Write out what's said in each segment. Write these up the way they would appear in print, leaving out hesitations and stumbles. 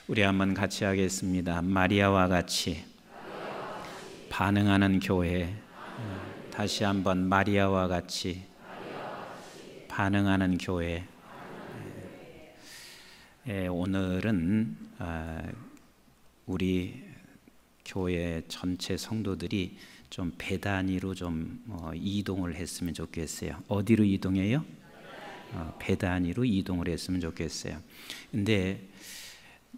우리 한번 같이 하겠습니다. 마리아와 같이 반응하는 교회. 다시 한번 마리아와 같이 반응하는 교회. 오늘은 우리 교회 전체 성도들이 좀 배단위로 좀 이동을 했으면 좋겠어요. 어디로 이동해요? 배단위로 이동을 했으면 좋겠어요. 근데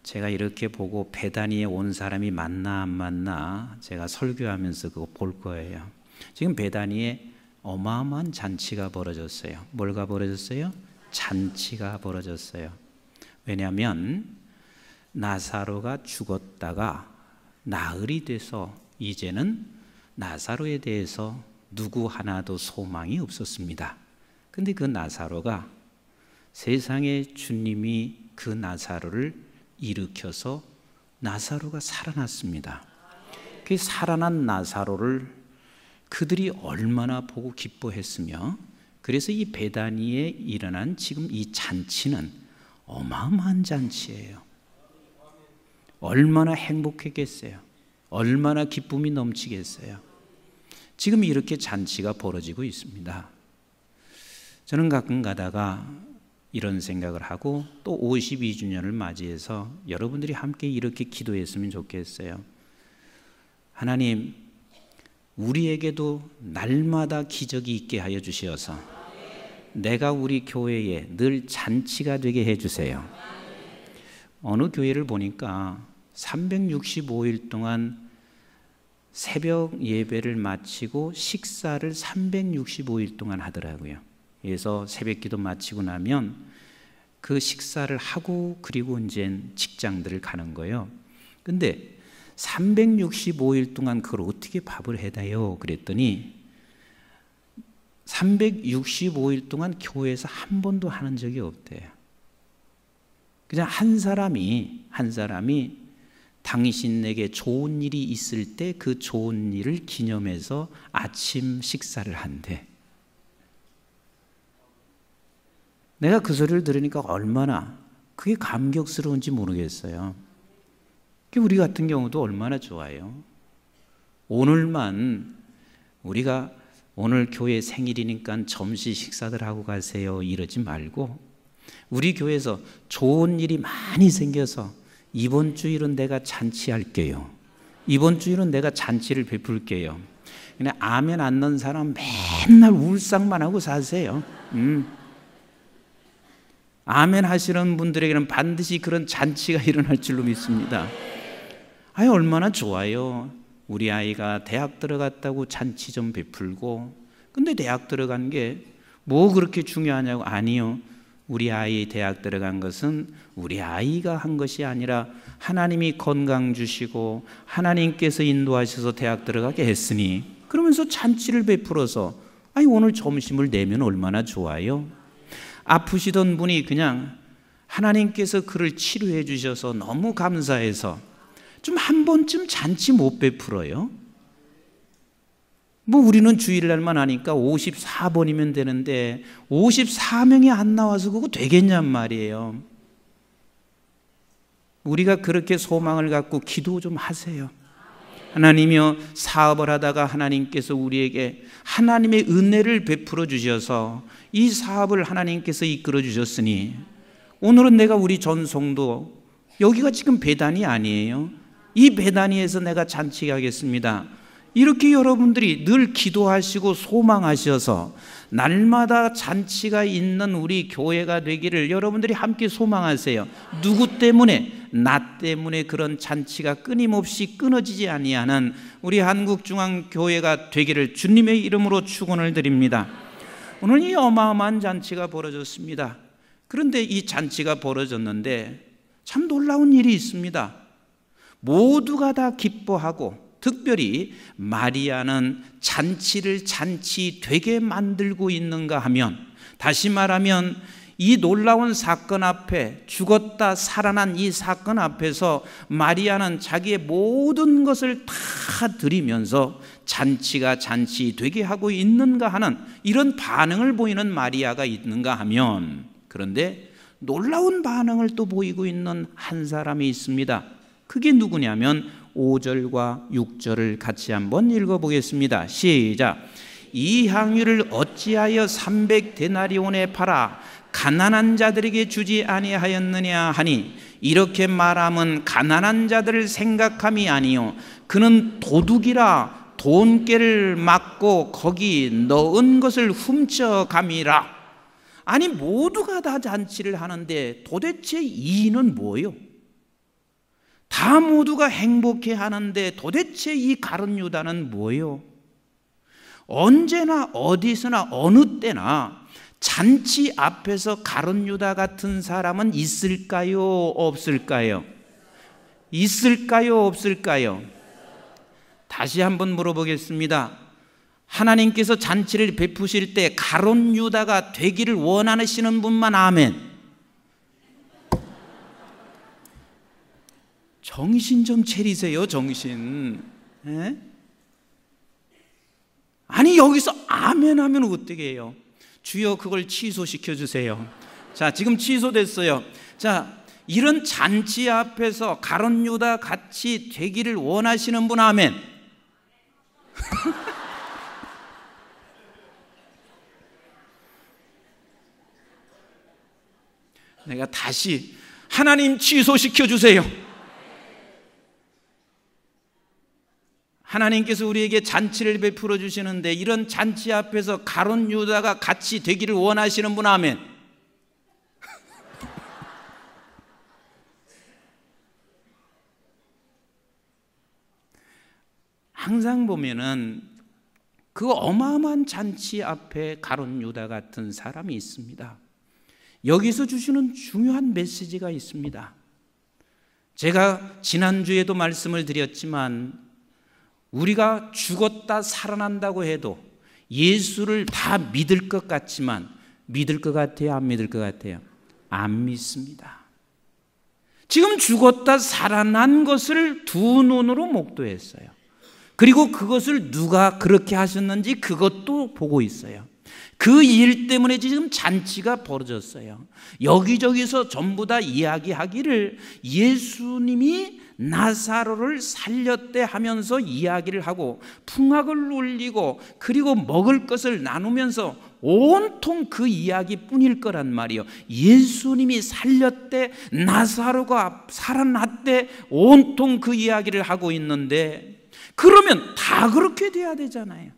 제가 이렇게 보고 배단위에 온 사람이 맞나 안 맞나 제가 설교하면서 그거 볼 거예요. 지금 배단위에 어마어마한 잔치가 벌어졌어요. 뭐가 벌어졌어요? 잔치가 벌어졌어요. 왜냐하면 나사로가 죽었다가 나흘이 돼서 이제는 나사로에 대해서 누구 하나도 소망이 없었습니다. 근데 그 나사로가 세상에 주님이 그 나사로를 일으켜서 나사로가 살아났습니다. 그 살아난 나사로를 그들이 얼마나 보고 기뻐했으며, 그래서 이 베다니에 일어난 지금 이 잔치는 어마어마한 잔치예요. 얼마나 행복했겠어요. 얼마나 기쁨이 넘치겠어요. 지금 이렇게 잔치가 벌어지고 있습니다. 저는 가끔 가다가 이런 생각을 하고 또 52주년을 맞이해서 여러분들이 함께 이렇게 기도했으면 좋겠어요. 하나님, 우리에게도 날마다 기적이 있게 하여 주시어서 내가 우리 교회에 늘 잔치가 되게 해주세요. 어느 교회를 보니까 365일 동안 새벽 예배를 마치고 식사를 365일 동안 하더라고요. 그래서 새벽 기도 마치고 나면 그 식사를 하고 그리고 이제 직장들을 가는 거예요. 근데 365일 동안 그걸 어떻게 밥을 해다요? 그랬더니 365일 동안 교회에서 한 번도 하는 적이 없대요. 그냥 한 사람이 당신에게 좋은 일이 있을 때 그 좋은 일을 기념해서 아침 식사를 한대. 내가 그 소리를 들으니까 얼마나 그게 감격스러운지 모르겠어요. 우리 같은 경우도 얼마나 좋아요. 오늘만 우리가 오늘 교회 생일이니까 점심 식사들 하고 가세요 이러지 말고, 우리 교회에서 좋은 일이 많이 생겨서 이번 주일은 내가 잔치할게요. 이번 주일은 내가 잔치를 베풀게요. 그냥 아멘 안 넣는 사람 맨날 울상만 하고 사세요. 아멘 하시는 분들에게는 반드시 그런 잔치가 일어날 줄로 믿습니다. 아유, 얼마나 좋아요. 우리 아이가 대학 들어갔다고 잔치 좀 베풀고. 근데 대학 들어간 게 뭐 그렇게 중요하냐고. 아니요, 우리 아이 대학 들어간 것은 우리 아이가 한 것이 아니라 하나님이 건강 주시고 하나님께서 인도하셔서 대학 들어가게 했으니, 그러면서 잔치를 베풀어서 아니 오늘 점심을 내면 얼마나 좋아요. 아프시던 분이 그냥 하나님께서 그를 치료해 주셔서 너무 감사해서 좀 한 번쯤 잔치 못 베풀어요? 뭐 우리는 주일날만 하니까 54번이면 되는데 54명이 안 나와서 그거 되겠냔 말이에요. 우리가 그렇게 소망을 갖고 기도 좀 하세요. 하나님이여, 사업을 하다가 하나님께서 우리에게 하나님의 은혜를 베풀어 주셔서 이 사업을 하나님께서 이끌어 주셨으니 오늘은 내가 우리 전송도 여기가 지금 배단이 아니에요. 이 배단위에서 내가 잔치하겠습니다. 이렇게 여러분들이 늘 기도하시고 소망하셔서 날마다 잔치가 있는 우리 교회가 되기를 여러분들이 함께 소망하세요. 누구 때문에? 나 때문에 그런 잔치가 끊임없이 끊어지지 아니하는 우리 한국중앙교회가 되기를 주님의 이름으로 축원을 드립니다. 오늘 이 어마어마한 잔치가 벌어졌습니다. 그런데 이 잔치가 벌어졌는데 참 놀라운 일이 있습니다. 모두가 다 기뻐하고, 특별히 마리아는 잔치를 잔치 되게 만들고 있는가 하면, 다시 말하면 이 놀라운 사건 앞에, 죽었다 살아난 이 사건 앞에서 마리아는 자기의 모든 것을 다 드리면서 잔치가 잔치 되게 하고 있는가 하는 이런 반응을 보이는 마리아가 있는가 하면, 그런데 놀라운 반응을 또 보이고 있는 한 사람이 있습니다. 그게 누구냐면 5절과 6절을 같이 한번 읽어보겠습니다. 시작. 이 향유를 어찌하여 300데나리온에 팔아 가난한 자들에게 주지 아니하였느냐 하니, 이렇게 말함은 가난한 자들을 생각함이 아니요 그는 도둑이라 돈깨를 맞고 거기 넣은 것을 훔쳐감이라. 아니, 모두가 다 잔치를 하는데 도대체 이유는 뭐예요? 다 모두가 행복해 하는데 도대체 이 가룟 유다는 뭐예요? 언제나 어디서나 어느 때나 잔치 앞에서 가룟 유다 같은 사람은 있을까요? 없을까요? 있을까요? 없을까요? 다시 한번 물어보겠습니다. 하나님께서 잔치를 베푸실 때 가룟 유다가 되기를 원하시는 분만 아멘. 정신 좀 차리세요, 정신. 에? 아니, 여기서 아멘 하면 어떻게 해요? 주여, 그걸 취소시켜 주세요. 자, 지금 취소됐어요. 자, 이런 잔치 앞에서 가룟 유다 같이 되기를 원하시는 분 아멘. 내가 다시, 하나님 취소시켜 주세요. 하나님께서 우리에게 잔치를 베풀어 주시는데 이런 잔치 앞에서 가룟 유다가 같이 되기를 원하시는 분 아멘. 항상 보면은 그 어마어마한 잔치 앞에 가룟 유다 같은 사람이 있습니다. 여기서 주시는 중요한 메시지가 있습니다. 제가 지난주에도 말씀을 드렸지만 우리가 죽었다 살아난다고 해도 예수를 다 믿을 것 같지만 믿을 것 같아요? 안 믿을 것 같아요? 안 믿습니다. 지금 죽었다 살아난 것을 두 눈으로 목도했어요. 그리고 그것을 누가 그렇게 하셨는지 그것도 보고 있어요. 그 일 때문에 지금 잔치가 벌어졌어요. 여기저기서 전부 다 이야기하기를 예수님이 나사로를 살렸대 하면서 이야기를 하고 풍악을 울리고 그리고 먹을 것을 나누면서 온통 그 이야기뿐일 거란 말이에요. 예수님이 살렸대, 나사로가 살아났대, 온통 그 이야기를 하고 있는데, 그러면 다 그렇게 돼야 되잖아요.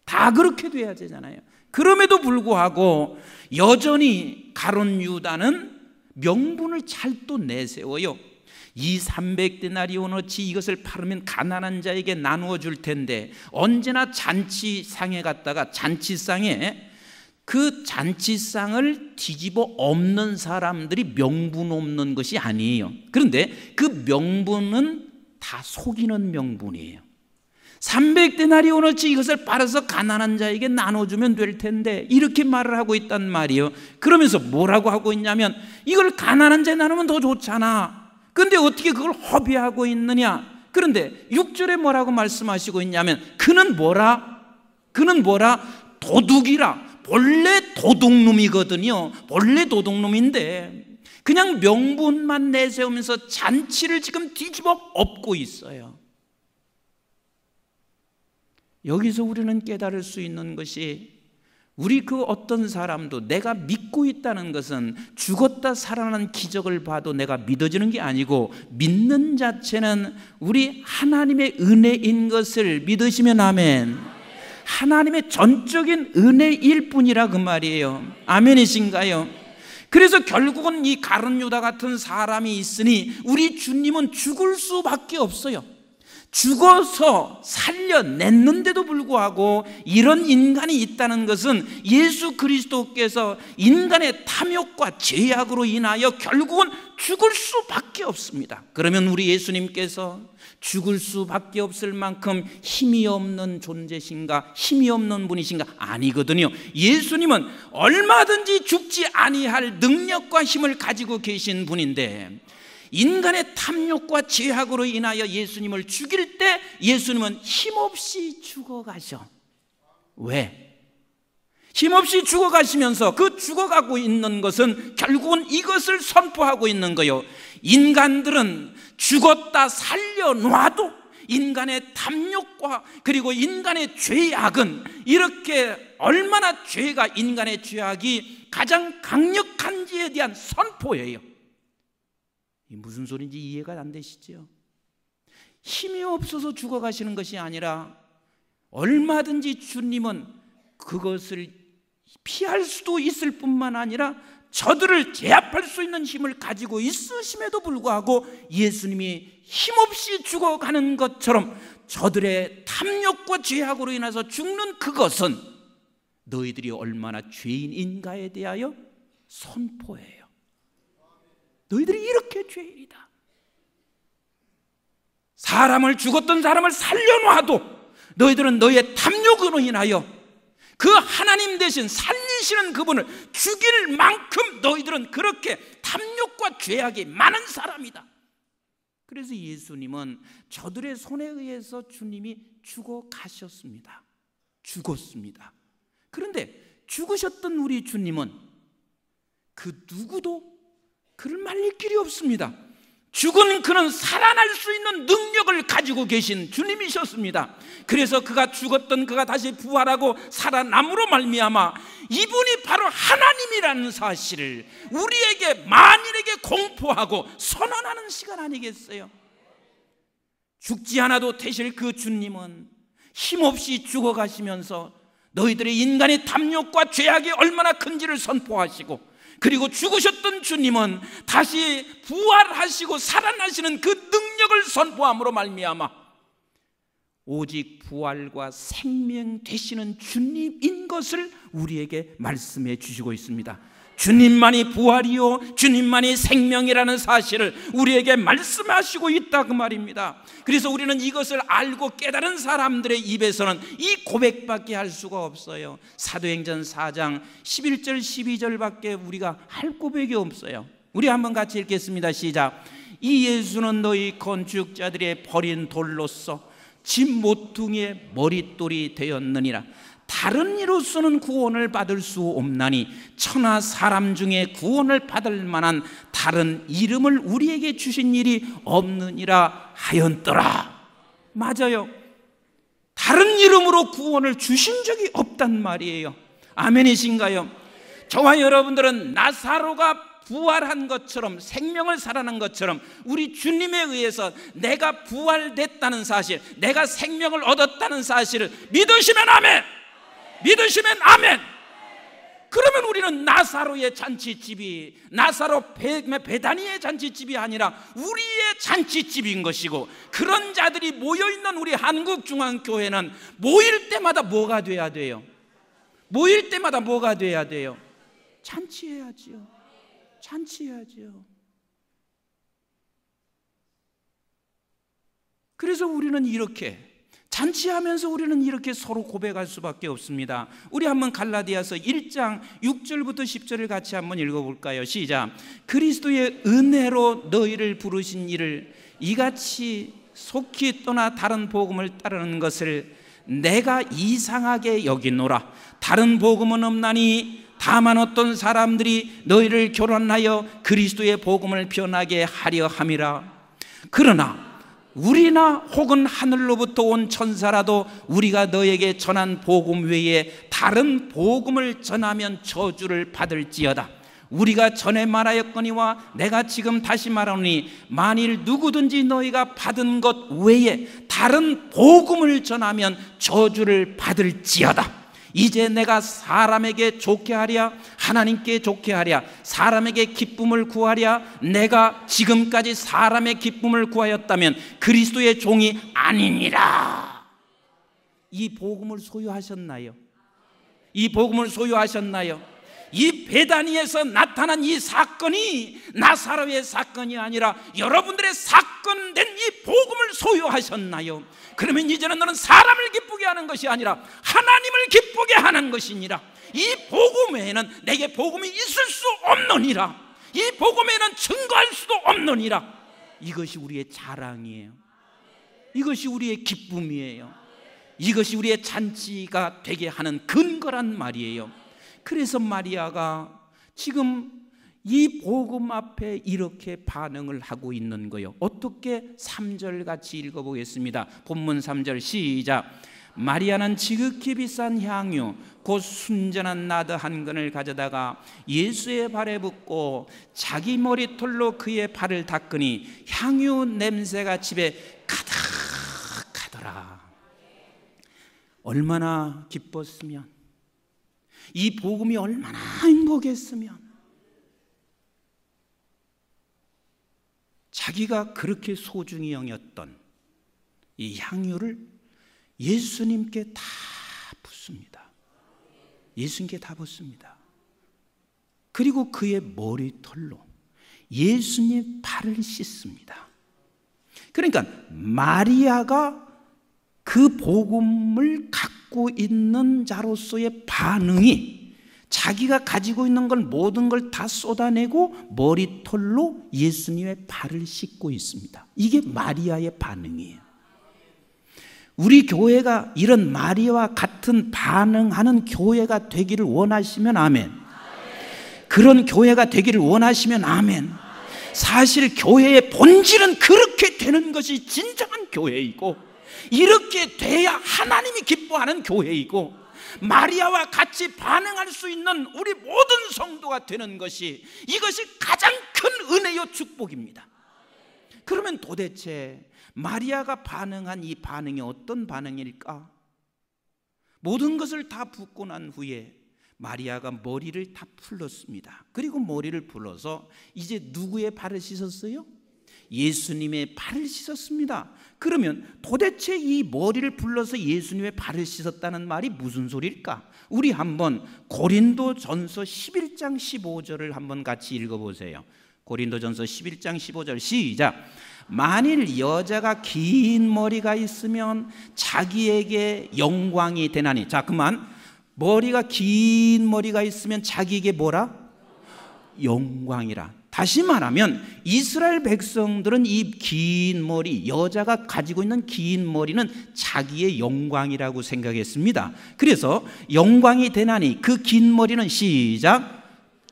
다 그렇게 돼야 되잖아요. 그럼에도 불구하고 여전히 가룟 유다는 명분을 잘 또 내세워요. 이 300데나리온어치 이것을 팔으면 가난한 자에게 나누어 줄 텐데, 언제나 잔치상에 갔다가 잔치상에 그 잔치상을 뒤집어 엎는 사람들이 명분 없는 것이 아니에요. 그런데 그 명분은 다 속이는 명분이에요. 300데나리온어치 이것을 팔아서 가난한 자에게 나눠주면 될 텐데 이렇게 말을 하고 있단 말이에요. 그러면서 뭐라고 하고 있냐면, 이걸 가난한 자에 나누면 더 좋잖아. 그런데 어떻게 그걸 허비하고 있느냐? 그런데 6절에 뭐라고 말씀하시고 있냐면, 그는 뭐라? 도둑이라. 본래 도둑놈이거든요. 본래 도둑놈인데 그냥 명분만 내세우면서 잔치를 지금 뒤집어 엎고 있어요. 여기서 우리는 깨달을 수 있는 것이, 우리 그 어떤 사람도 내가 믿고 있다는 것은 죽었다 살아난 기적을 봐도 내가 믿어지는 게 아니고, 믿는 자체는 우리 하나님의 은혜인 것을 믿으시면 아멘. 하나님의 전적인 은혜일 뿐이라 그 말이에요. 아멘이신가요? 그래서 결국은 이 가룟 유다 같은 사람이 있으니 우리 주님은 죽을 수밖에 없어요. 죽어서 살려냈는데도 불구하고 이런 인간이 있다는 것은 예수 그리스도께서 인간의 탐욕과 죄악으로 인하여 결국은 죽을 수밖에 없습니다. 그러면 우리 예수님께서 죽을 수밖에 없을 만큼 힘이 없는 존재신가, 힘이 없는 분이신가? 아니거든요. 예수님은 얼마든지 죽지 아니할 능력과 힘을 가지고 계신 분인데, 인간의 탐욕과 죄악으로 인하여 예수님을 죽일 때 예수님은 힘없이 죽어가셔. 왜? 힘없이 죽어가시면서 그 죽어가고 있는 것은 결국은 이것을 선포하고 있는 거예요. 인간들은 죽었다 살려놔도 인간의 탐욕과 그리고 인간의 죄악은 이렇게 얼마나 죄가 인간의 죄악이 가장 강력한지에 대한 선포예요. 무슨 소리인지 이해가 안 되시죠? 힘이 없어서 죽어가시는 것이 아니라 얼마든지 주님은 그것을 피할 수도 있을 뿐만 아니라 저들을 제압할 수 있는 힘을 가지고 있으심에도 불구하고 예수님이 힘없이 죽어가는 것처럼 저들의 탐욕과 죄악으로 인해서 죽는 그것은 너희들이 얼마나 죄인인가에 대하여 선포해요. 너희들이 이렇게 죄인이다. 죽었던 사람을 살려놔도 너희들은 너희의 탐욕으로 인하여 그 하나님 대신 살리시는 그분을 죽일 만큼 너희들은 그렇게 탐욕과 죄악이 많은 사람이다. 그래서 예수님은 저들의 손에 의해서 주님이 죽어가셨습니다. 죽었습니다. 그런데 죽으셨던 우리 주님은 그 누구도 그를 말릴 길이 없습니다. 죽은 그는 살아날 수 있는 능력을 가지고 계신 주님이셨습니다. 그래서 그가 죽었던 그가 다시 부활하고 살아남으로 말미암아 이분이 바로 하나님이라는 사실을 우리에게 만인에게 공포하고 선언하는 시간 아니겠어요? 죽지 않아도 되실 그 주님은 힘없이 죽어가시면서 너희들의 인간의 탐욕과 죄악이 얼마나 큰지를 선포하시고, 그리고 죽으셨던 주님은 다시 부활하시고 살아나시는 그 능력을 선포함으로 말미암아 오직 부활과 생명 되시는 주님인 것을 우리에게 말씀해 주시고 있습니다. 주님만이 부활이요 주님만이 생명이라는 사실을 우리에게 말씀하시고 있다 그 말입니다. 그래서 우리는 이것을 알고 깨달은 사람들의 입에서는 이 고백밖에 할 수가 없어요. 사도행전 4장 11절 12절밖에 우리가 할 고백이 없어요. 우리 한번 같이 읽겠습니다. 시작. 이 예수는 너희 건축자들의 버린 돌로서 집 모퉁이의 머릿돌이 되었느니라. 다른 이로서는 구원을 받을 수 없나니 천하 사람 중에 구원을 받을 만한 다른 이름을 우리에게 주신 일이 없느니라 하였더라. 맞아요. 다른 이름으로 구원을 주신 적이 없단 말이에요. 아멘이신가요? 저와 여러분들은 나사로가 부활한 것처럼 생명을 살아난 것처럼 우리 주님에 의해서 내가 부활됐다는 사실, 내가 생명을 얻었다는 사실을 믿으시면 아멘, 믿으시면 아멘. 그러면 우리는 나사로의 잔치집이 나사로 베다니의 잔치집이 아니라 우리의 잔치집인 것이고, 그런 자들이 모여있는 우리 한국중앙교회는 모일 때마다 뭐가 돼야 돼요? 모일 때마다 뭐가 돼야 돼요? 잔치해야지요. 잔치해야지요. 그래서 우리는 이렇게 잔치하면서 우리는 이렇게 서로 고백할 수밖에 없습니다. 우리 한번 갈라디아서 1장 6절부터 10절을 같이 한번 읽어볼까요? 시작. 그리스도의 은혜로 너희를 부르신 이를 이같이 속히 떠나 다른 복음을 따르는 것을 내가 이상하게 여기노라. 다른 복음은 없나니 다만 어떤 사람들이 너희를 교란하여 그리스도의 복음을 변하게 하려 함이라. 그러나 우리나 혹은 하늘로부터 온 천사라도 우리가 너에게 전한 복음 외에 다른 복음을 전하면 저주를 받을지어다. 우리가 전에 말하였거니와 내가 지금 다시 말하노니 만일 누구든지 너희가 받은 것 외에 다른 복음을 전하면 저주를 받을지어다. 이제 내가 사람에게 좋게 하랴 하나님께 좋게 하랴 사람에게 기쁨을 구하랴 내가 지금까지 사람의 기쁨을 구하였다면 그리스도의 종이 아니니라. 이 복음을 소유하셨나요? 이 복음을 소유하셨나요? 이 베다니에서 나타난 이 사건이 나사로의 사건이 아니라 여러분들의 사건된 이 복음을 소유하셨나요? 그러면 이제는 너는 사람을 기쁘게 하는 것이 아니라 하나님을 기쁘게 하는 것이니라. 이 복음에는 내게 복음이 있을 수 없느니라. 이 복음에는 증거할 수도 없느니라. 이것이 우리의 자랑이에요. 이것이 우리의 기쁨이에요. 이것이 우리의 잔치가 되게 하는 근거란 말이에요. 그래서 마리아가 지금 이 복음 앞에 이렇게 반응을 하고 있는 거예요. 어떻게? 3절 같이 읽어보겠습니다. 본문 3절 시작. 마리아는 지극히 비싼 향유 곧 순전한 나드 한 근을 가져다가 예수의 발에 붓고 자기 머리털로 그의 발을 닦으니 향유 냄새가 집에 가득하더라. 얼마나 기뻤으면, 이 복음이 얼마나 행복했으면, 자기가 그렇게 소중히 여겼던 이 향유를 예수님께 다 붓습니다. 예수님께 다 붓습니다. 그리고 그의 머리털로 예수님의 발을 씻습니다. 그러니까 마리아가 그 복음을 갖고 있는 자로서의 반응이, 자기가 가지고 있는 걸 모든 걸 다 쏟아내고 머리털로 예수님의 발을 씻고 있습니다. 이게 마리아의 반응이에요. 우리 교회가 이런 마리아와 같은 반응하는 교회가 되기를 원하시면 아멘. 그런 교회가 되기를 원하시면 아멘. 사실 교회의 본질은 그렇게 되는 것이 진정한 교회이고, 이렇게 돼야 하나님이 기뻐하는 교회이고, 마리아와 같이 반응할 수 있는 우리 모든 성도가 되는 것이, 이것이 가장 큰 은혜요 축복입니다. 그러면 도대체 마리아가 반응한 이 반응이 어떤 반응일까? 모든 것을 다 붓고 난 후에 마리아가 머리를 다 풀었습니다. 그리고 머리를 풀어서 이제 누구의 발을 씻었어요? 예수님의 발을 씻었습니다. 그러면 도대체 이 머리를 풀러서 예수님의 발을 씻었다는 말이 무슨 소리일까? 우리 한번 고린도전서 11장 15절을 한번 같이 읽어보세요. 고린도전서 11장 15절 시작. 만일 여자가 긴 머리가 있으면 자기에게 영광이 되나니. 자, 그만. 머리가 긴 머리가 있으면 자기에게 뭐라? 영광이라. 다시 말하면 이스라엘 백성들은 이 긴 머리, 여자가 가지고 있는 긴 머리는 자기의 영광이라고 생각했습니다. 그래서 영광이 되나니 그 긴 머리는 시작.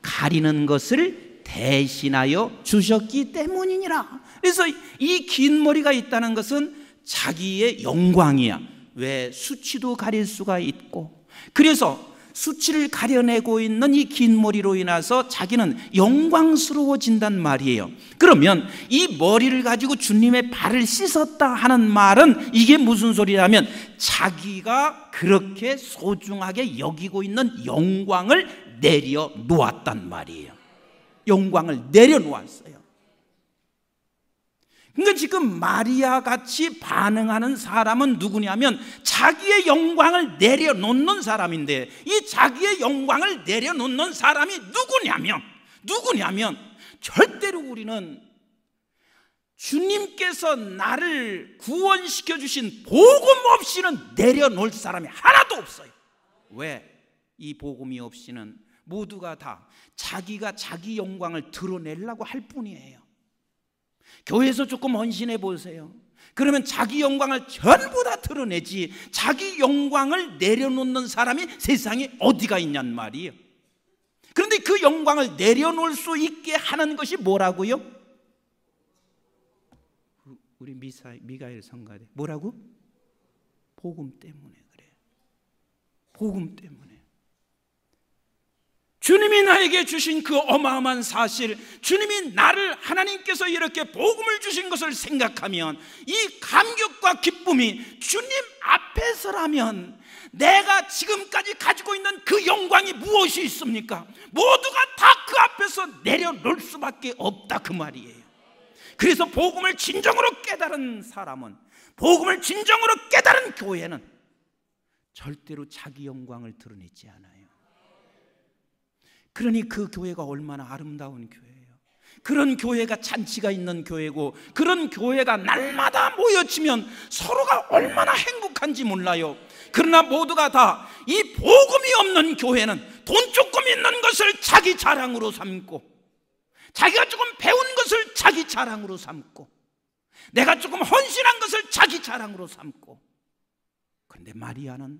가리는 것을 대신하여 주셨기 때문이니라. 그래서 이 긴 머리가 있다는 것은 자기의 영광이야. 왜? 수치도 가릴 수가 있고, 그래서 수치를 가려내고 있는 이 긴 머리로 인해서 자기는 영광스러워진단 말이에요. 그러면 이 머리를 가지고 주님의 발을 씻었다 하는 말은 이게 무슨 소리냐면, 자기가 그렇게 소중하게 여기고 있는 영광을 내려놓았단 말이에요. 영광을 내려놓았어요. 그러니까 지금 마리아 같이 반응하는 사람은 누구냐면 자기의 영광을 내려놓는 사람인데, 이 자기의 영광을 내려놓는 사람이 누구냐면 절대로 우리는 주님께서 나를 구원시켜 주신 복음 없이는 내려놓을 사람이 하나도 없어요. 왜? 이 복음이 없이는 모두가 다 자기가 자기 영광을 드러내려고 할 뿐이에요. 교회에서 조금 헌신해 보세요. 그러면 자기 영광을 전부 다 드러내지, 자기 영광을 내려놓는 사람이 세상에 어디가 있냔 말이에요. 그런데 그 영광을 내려놓을 수 있게 하는 것이 뭐라고요? 우리 미가엘 성가대 뭐라고? 복음 때문에 그래. 복음 때문에. 주님이 나에게 주신 그 어마어마한 사실, 주님이 나를, 하나님께서 이렇게 복음을 주신 것을 생각하면 이 감격과 기쁨이 주님 앞에서라면 내가 지금까지 가지고 있는 그 영광이 무엇이 있습니까? 모두가 다 그 앞에서 내려놓을 수밖에 없다 그 말이에요. 그래서 복음을 진정으로 깨달은 사람은, 복음을 진정으로 깨달은 교회는 절대로 자기 영광을 드러내지 않아요. 그러니 그 교회가 얼마나 아름다운 교회예요. 그런 교회가 잔치가 있는 교회고, 그런 교회가 날마다 모여지면 서로가 얼마나 행복한지 몰라요. 그러나 모두가 다 이 복음이 없는 교회는 돈 조금 있는 것을 자기 자랑으로 삼고, 자기가 조금 배운 것을 자기 자랑으로 삼고, 내가 조금 헌신한 것을 자기 자랑으로 삼고, 그런데 마리아는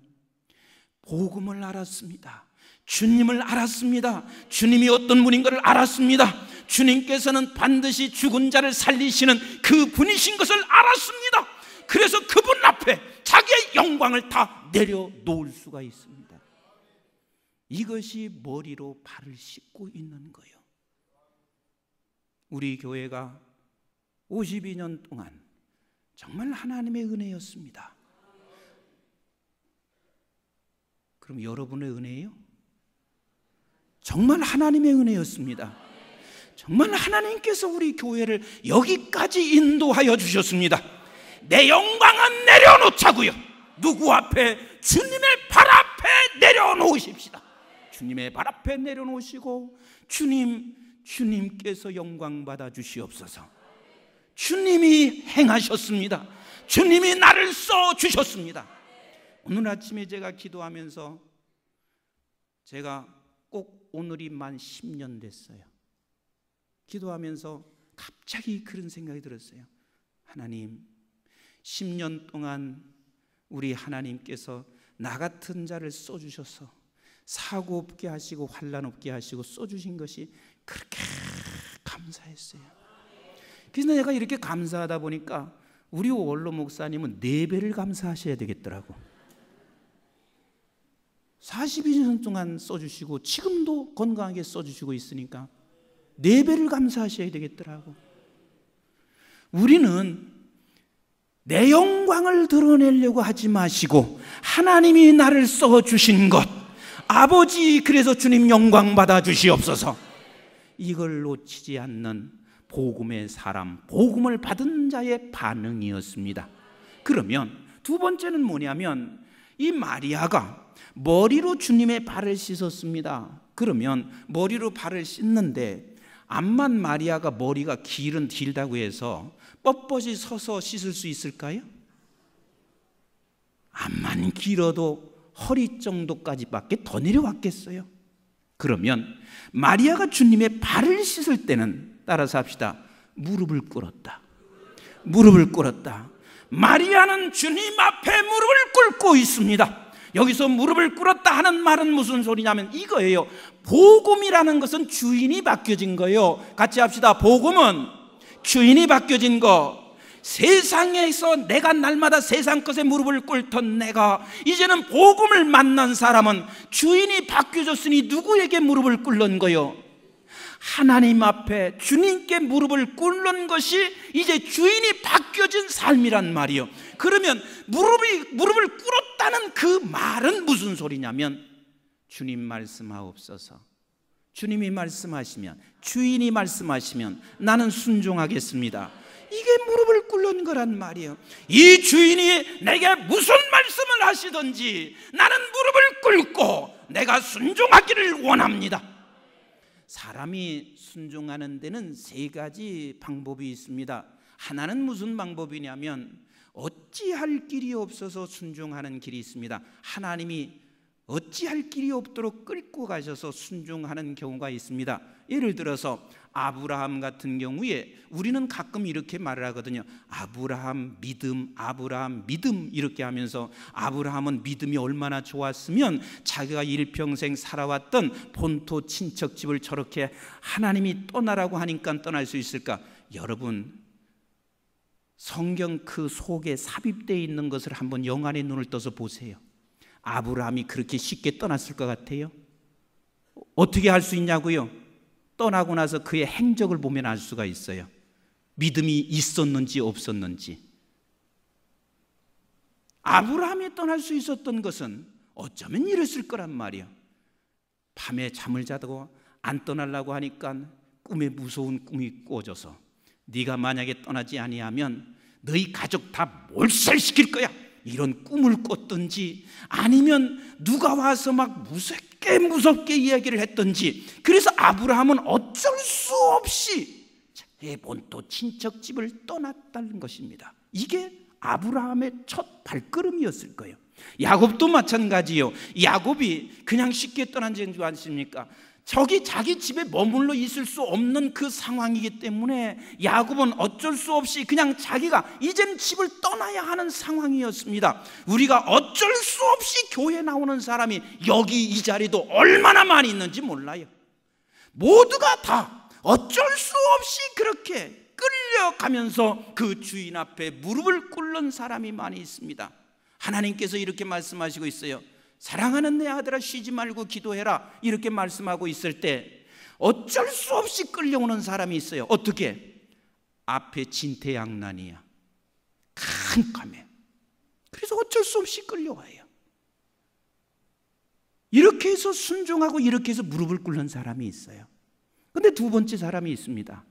복음을 알았습니다. 주님을 알았습니다. 주님이 어떤 분인가를 알았습니다. 주님께서는 반드시 죽은 자를 살리시는 그 분이신 것을 알았습니다. 그래서 그분 앞에 자기의 영광을 다 내려놓을 수가 있습니다. 이것이 머리로 발을 씻고 있는 거예요. 우리 교회가 52년 동안 정말 하나님의 은혜였습니다. 그럼 여러분의 은혜예요? 정말 하나님의 은혜였습니다. 정말 하나님께서 우리 교회를 여기까지 인도하여 주셨습니다. 내 영광은 내려놓자고요. 누구 앞에? 주님의 발 앞에 내려놓으십시다. 주님의 발 앞에 내려놓으시고 주님께서 영광 받아 주시옵소서. 주님이 행하셨습니다. 주님이 나를 써 주셨습니다. 오늘 아침에 제가 기도하면서 제가 꼭 오늘이 만 10년 됐어요. 기도하면서 갑자기 그런 생각이 들었어요. 하나님, 10년 동안 우리 하나님께서 나 같은 자를 써주셔서 사고 없게 하시고 환난 없게 하시고 써주신 것이 그렇게 감사했어요. 그래서 내가 이렇게 감사하다 보니까 우리 원로 목사님은 4배를 감사하셔야 되겠더라고. 42년 동안 써주시고 지금도 건강하게 써주시고 있으니까 4배를 감사하셔야 되겠더라고. 우리는 내 영광을 드러내려고 하지 마시고 하나님이 나를 써주신 것, 아버지, 그래서 주님 영광 받아 주시옵소서. 이걸 놓치지 않는 복음의 사람, 복음을 받은 자의 반응이었습니다. 그러면 두 번째는 뭐냐면 이 마리아가 머리로 주님의 발을 씻었습니다. 그러면 머리로 발을 씻는데 암만 마리아가 머리가 길다고 해서 뻣뻣이 서서 씻을 수 있을까요? 암만 길어도 허리 정도까지밖에 더 내려왔겠어요? 그러면 마리아가 주님의 발을 씻을 때는, 따라서 합시다, 무릎을 꿇었다. 무릎을 꿇었다. 마리아는 주님 앞에 무릎을 꿇고 있습니다. 여기서 무릎을 꿇었다 하는 말은 무슨 소리냐면 이거예요. 복음이라는 것은 주인이 바뀌어진 거예요. 같이 합시다. 복음은 주인이 바뀌어진 거. 세상에서 내가 날마다 세상 것에 무릎을 꿇던 내가 이제는 복음을 만난 사람은 주인이 바뀌어졌으니 누구에게 무릎을 꿇는 거요? 하나님 앞에 주님께 무릎을 꿇는 것이 이제 주인이 바뀌어진 삶이란 말이요. 그러면 무릎을 꿇었다는 그 말은 무슨 소리냐면 주님 말씀하옵소서. 주님이 말씀하시면, 주인이 말씀하시면 나는 순종하겠습니다. 이게 무릎을 꿇는 거란 말이에요. 이 주인이 내게 무슨 말씀을 하시든지 나는 무릎을 꿇고 내가 순종하기를 원합니다. 사람이 순종하는 데는 3가지 방법이 있습니다. 하나는 무슨 방법이냐면 어찌할 길이 없어서 순종하는 길이 있습니다. 하나님이 어찌할 길이 없도록 끌고 가셔서 순종하는 경우가 있습니다. 예를 들어서 아브라함 같은 경우에 우리는 가끔 이렇게 말을 하거든요. 아브라함 믿음 이렇게 하면서 아브라함은 믿음이 얼마나 좋았으면 자기가 일평생 살아왔던 본토 친척집을 저렇게 하나님이 떠나라고 하니까 떠날 수 있을까? 여러분, 성경 그 속에 삽입되어 있는 것을 한번 영안의 눈을 떠서 보세요. 아브라함이 그렇게 쉽게 떠났을 것 같아요? 어떻게 할 수 있냐고요? 떠나고 나서 그의 행적을 보면 알 수가 있어요. 믿음이 있었는지 없었는지. 아브라함이 떠날 수 있었던 것은 어쩌면 이랬을 거란 말이에요. 밤에 잠을 자다가 안 떠나려고 하니까 꿈에 무서운 꿈이 꿔져서 네가 만약에 떠나지 아니하면 너희 가족 다 몰살시킬 거야, 이런 꿈을 꿨든지, 아니면 누가 와서 막 무섭게 이야기를 했든지, 그래서 아브라함은 어쩔 수 없이 자기의 본토 친척집을 떠났다는 것입니다. 이게 아브라함의 첫 발걸음이었을 거예요. 야곱도 마찬가지예요. 야곱이 그냥 쉽게 떠난 줄 아십니까? 저기 자기 집에 머물러 있을 수 없는 그 상황이기 때문에 야곱은 어쩔 수 없이 그냥 자기가 이제는 집을 떠나야 하는 상황이었습니다. 우리가 어쩔 수 없이 교회 나오는 사람이 여기 이 자리도 얼마나 많이 있는지 몰라요. 모두가 다 어쩔 수 없이 그렇게 끌려가면서 그 주인 앞에 무릎을 꿇는 사람이 많이 있습니다. 하나님께서 이렇게 말씀하시고 있어요. 사랑하는 내 아들아, 쉬지 말고 기도해라, 이렇게 말씀하고 있을 때 어쩔 수 없이 끌려오는 사람이 있어요. 어떻게? 앞에 진퇴양난이야, 캄캄해. 그래서 어쩔 수 없이 끌려와요. 이렇게 해서 순종하고 이렇게 해서 무릎을 꿇는 사람이 있어요. 그런데 두 번째 사람이 있습니다.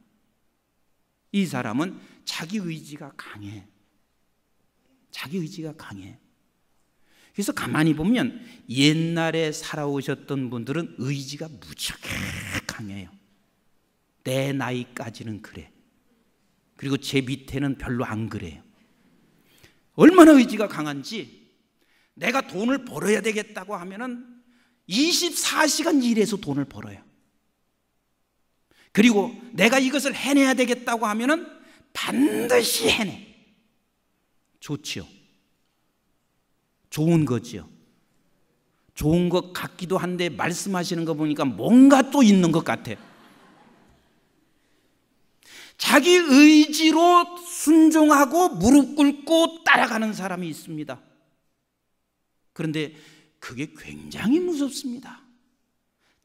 이 사람은 자기 의지가 강해. 자기 의지가 강해. 그래서 가만히 보면 옛날에 살아오셨던 분들은 의지가 무척 강해요. 내 나이까지는 그래. 그리고 제 밑에는 별로 안 그래요. 얼마나 의지가 강한지, 내가 돈을 벌어야 되겠다고 하면은 24시간 일해서 돈을 벌어요. 그리고 내가 이것을 해내야 되겠다고 하면은 반드시 해내. 좋지요. 좋은 거지요. 좋은 것 같기도 한데 말씀하시는 거 보니까 뭔가 또 있는 것 같아요. 자기 의지로 순종하고 무릎 꿇고 따라가는 사람이 있습니다. 그런데 그게 굉장히 무섭습니다.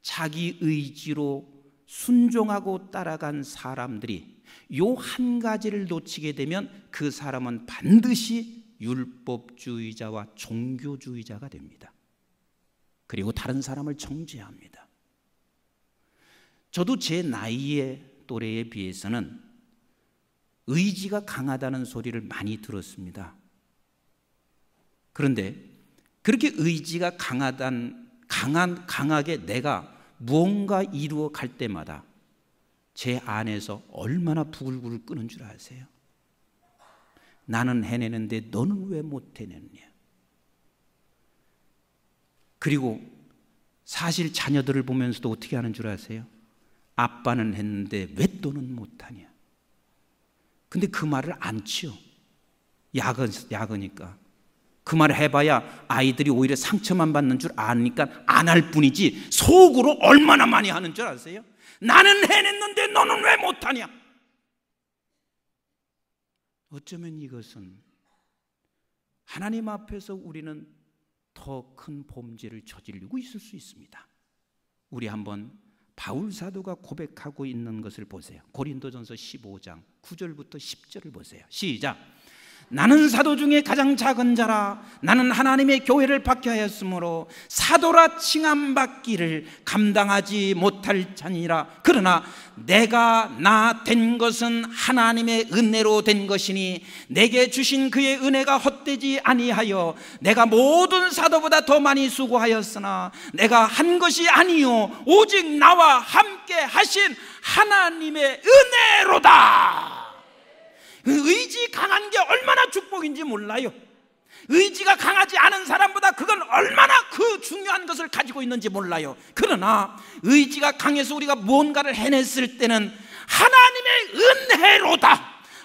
자기 의지로 순종하고 따라간 사람들이 요 한 가지를 놓치게 되면 그 사람은 반드시 율법주의자와 종교주의자가 됩니다. 그리고 다른 사람을 정죄합니다. 저도 제 나이의 또래에 비해서는 의지가 강하다는 소리를 많이 들었습니다. 그런데 그렇게 의지가 강하게 내가 무언가 이루어 갈 때마다 제 안에서 얼마나 부글부글 끄는 줄 아세요? 나는 해내는데 너는 왜 못 해냈냐? 그리고 사실 자녀들을 보면서도 어떻게 하는 줄 아세요? 아빠는 했는데 왜 너는 못하냐? 근데 그 말을 안 치요. 약으니까. 그 말을 해봐야 아이들이 오히려 상처만 받는 줄 아니까 안 할 뿐이지, 속으로 얼마나 많이 하는 줄 아세요? 나는 해냈는데 너는 왜 못하냐? 어쩌면 이것은 하나님 앞에서 우리는 더 큰 범죄를 저지르고 있을 수 있습니다. 우리 한번 바울 사도가 고백하고 있는 것을 보세요. 고린도전서 15장 9절부터 10절을 보세요. 시작. 나는 사도 중에 가장 작은 자라. 나는 하나님의 교회를 박해하였으므로 사도라 칭함받기를 감당하지 못할 자니라. 그러나 내가 나 된 것은 하나님의 은혜로 된 것이니 내게 주신 그의 은혜가 헛되지 아니하여 내가 모든 사도보다 더 많이 수고하였으나 내가 한 것이 아니요 오직 나와 함께 하신 하나님의 은혜로다. 의지 강한 게 얼마나 축복인지 몰라요. 의지가 강하지 않은 사람보다 그건 얼마나 그 중요한 것을 가지고 있는지 몰라요. 그러나 의지가 강해서 우리가 무언가를 해냈을 때는 하나님의 은혜로다,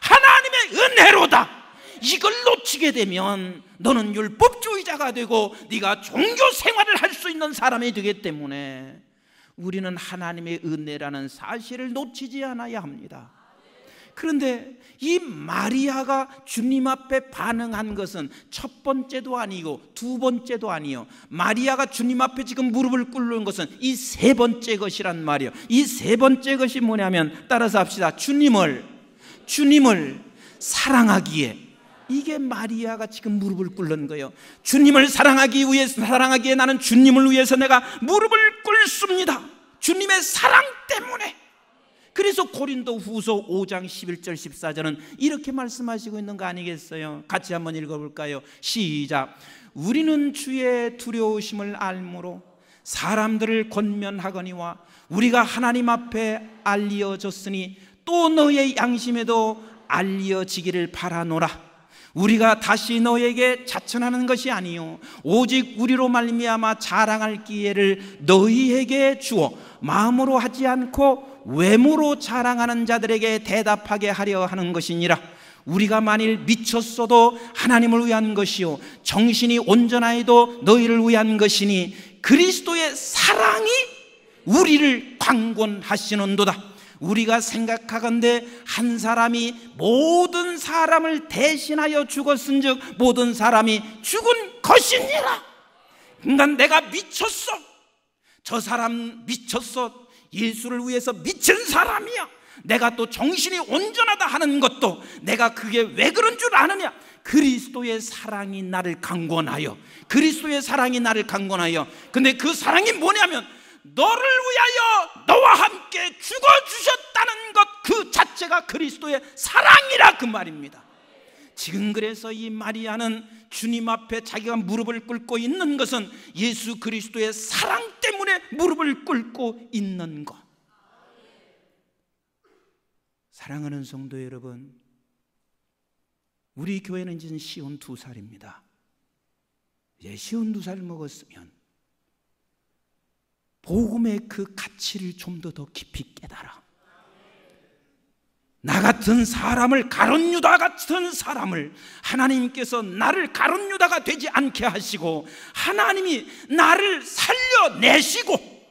하나님의 은혜로다, 이걸 놓치게 되면 너는 율법주의자가 되고 네가 종교 생활을 할 수 있는 사람이 되기 때문에 우리는 하나님의 은혜라는 사실을 놓치지 않아야 합니다. 그런데 이 마리아가 주님 앞에 반응한 것은 첫 번째도 아니고 두 번째도 아니요, 마리아가 주님 앞에 지금 무릎을 꿇는 것은 이 세 번째 것이란 말이에요. 이 세 번째 것이 뭐냐면, 따라서 합시다. 주님을 사랑하기에, 이게 마리아가 지금 무릎을 꿇는 거예요. 주님을 사랑하기에 나는 주님을 위해서 내가 무릎을 꿇습니다. 주님의 사랑 때문에. 그래서 고린도 후서 5장 11절 14절은 이렇게 말씀하시고 있는 거 아니겠어요? 같이 한번 읽어볼까요? 시작. 우리는 주의 두려우심을 알므로 사람들을 권면하거니와 우리가 하나님 앞에 알려졌으니 또 너의 양심에도 알려지기를 바라노라. 우리가 다시 너에게 자천하는 것이 아니요 오직 우리로 말미암아 자랑할 기회를 너희에게 주어 마음으로 하지 않고 외모로 자랑하는 자들에게 대답하게 하려 하는 것이니라. 우리가 만일 미쳤어도 하나님을 위한 것이요 정신이 온전하여도 너희를 위한 것이니 그리스도의 사랑이 우리를 강권하시는도다. 우리가 생각하건대 한 사람이 모든 사람을 대신하여 죽었은즉 모든 사람이 죽은 것이니라. 그러니까 내가 미쳤어, 저 사람 미쳤어, 예수를 위해서 미친 사람이야. 내가 또 정신이 온전하다 하는 것도 내가 그게 왜 그런 줄 아느냐? 그리스도의 사랑이 나를 강권하여, 그리스도의 사랑이 나를 강권하여. 근데 그 사랑이 뭐냐면 너를 위하여 너와 함께 죽어주셨다는 것 그 자체가 그리스도의 사랑이라 그 말입니다. 지금 그래서 이 마리아는 주님 앞에 자기가 무릎을 꿇고 있는 것은 예수 그리스도의 사랑 때문에 무릎을 꿇고 있는 것. 사랑하는 성도 여러분, 우리 교회는 이제 52살입니다. 이제 52살 먹었으면 복음의 그 가치를 좀 더 깊이 깨달아. 나 같은 사람을, 가룟 유다 같은 사람을 하나님께서 나를 가룟 유다가 되지 않게 하시고 하나님이 나를 살려내시고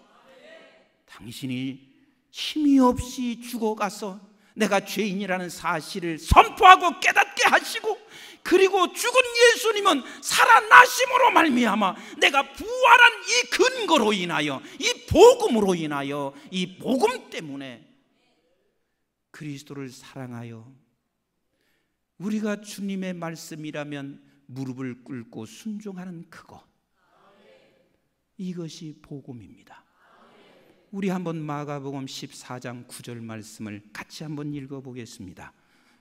당신이 힘이 없이 죽어가서 내가 죄인이라는 사실을 선포하고 깨닫게 하시고, 그리고 죽은 예수님은 살아나심으로 말미암아 내가 부활한 이 근거로 인하여, 이 복음으로 인하여, 이 복음 때문에 그리스도를 사랑하여 우리가 주님의 말씀이라면 무릎을 꿇고 순종하는 그것, 이것이 복음입니다. 우리 한번 마가복음 14장 9절 말씀을 같이 한번 읽어보겠습니다.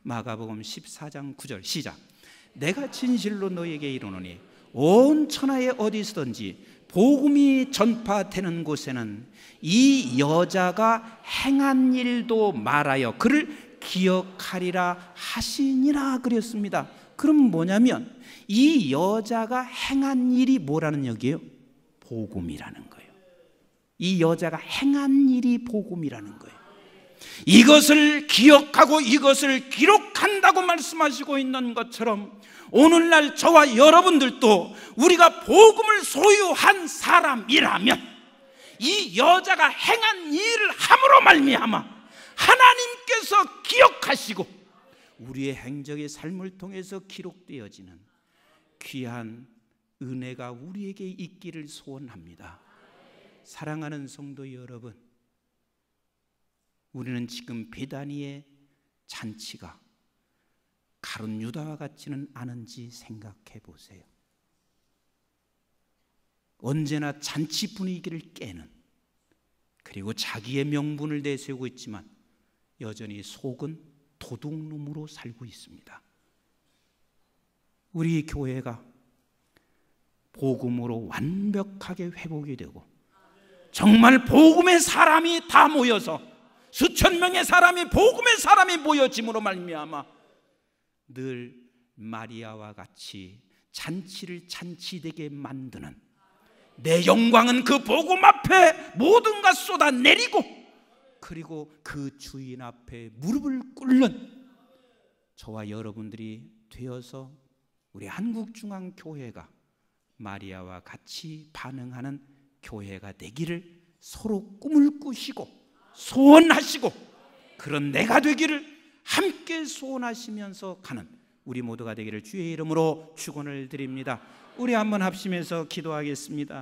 마가복음 14장 9절 시작. 내가 진실로 너에게 이르노니 온 천하에 어디서든지 복음이 전파되는 곳에는 이 여자가 행한 일도 말하여 그를 기억하리라 하시니라 그랬습니다. 그럼 뭐냐면 이 여자가 행한 일이 뭐라는 얘기예요? 복음이라는 거예요. 이 여자가 행한 일이 복음이라는 거예요. 이것을 기억하고 이것을 기록한다고 말씀하시고 있는 것처럼 오늘날 저와 여러분들도 우리가 복음을 소유한 사람이라면 이 여자가 행한 일을 함으로 말미암아 하나님께서 기억하시고 우리의 행적의 삶을 통해서 기록되어지는 귀한 은혜가 우리에게 있기를 소원합니다. 사랑하는 성도 여러분, 우리는 지금 베다니의 잔치가 가룟 유다와 같지는 않은지 생각해 보세요. 언제나 잔치 분위기를 깨는, 그리고 자기의 명분을 내세우고 있지만 여전히 속은 도둑놈으로 살고 있습니다. 우리 교회가 복음으로 완벽하게 회복이 되고 정말 복음의 사람이 다 모여서 수천 명의 사람이, 복음의 사람이 모여짐으로 말미암아 늘 마리아와 같이 잔치를 잔치되게 만드는, 내 영광은 그 복음 앞에 모든 것 쏟아내리고 그리고 그 주인 앞에 무릎을 꿇는 저와 여러분들이 되어서 우리 한국중앙교회가 마리아와 같이 반응하는 교회가 되기를 서로 꿈을 꾸시고 소원하시고 그런 내가 되기를 함께 소원하시면서 가는 우리 모두가 되기를 주의 이름으로 축원을 드립니다. 우리 한번 합심해서 기도하겠습니다.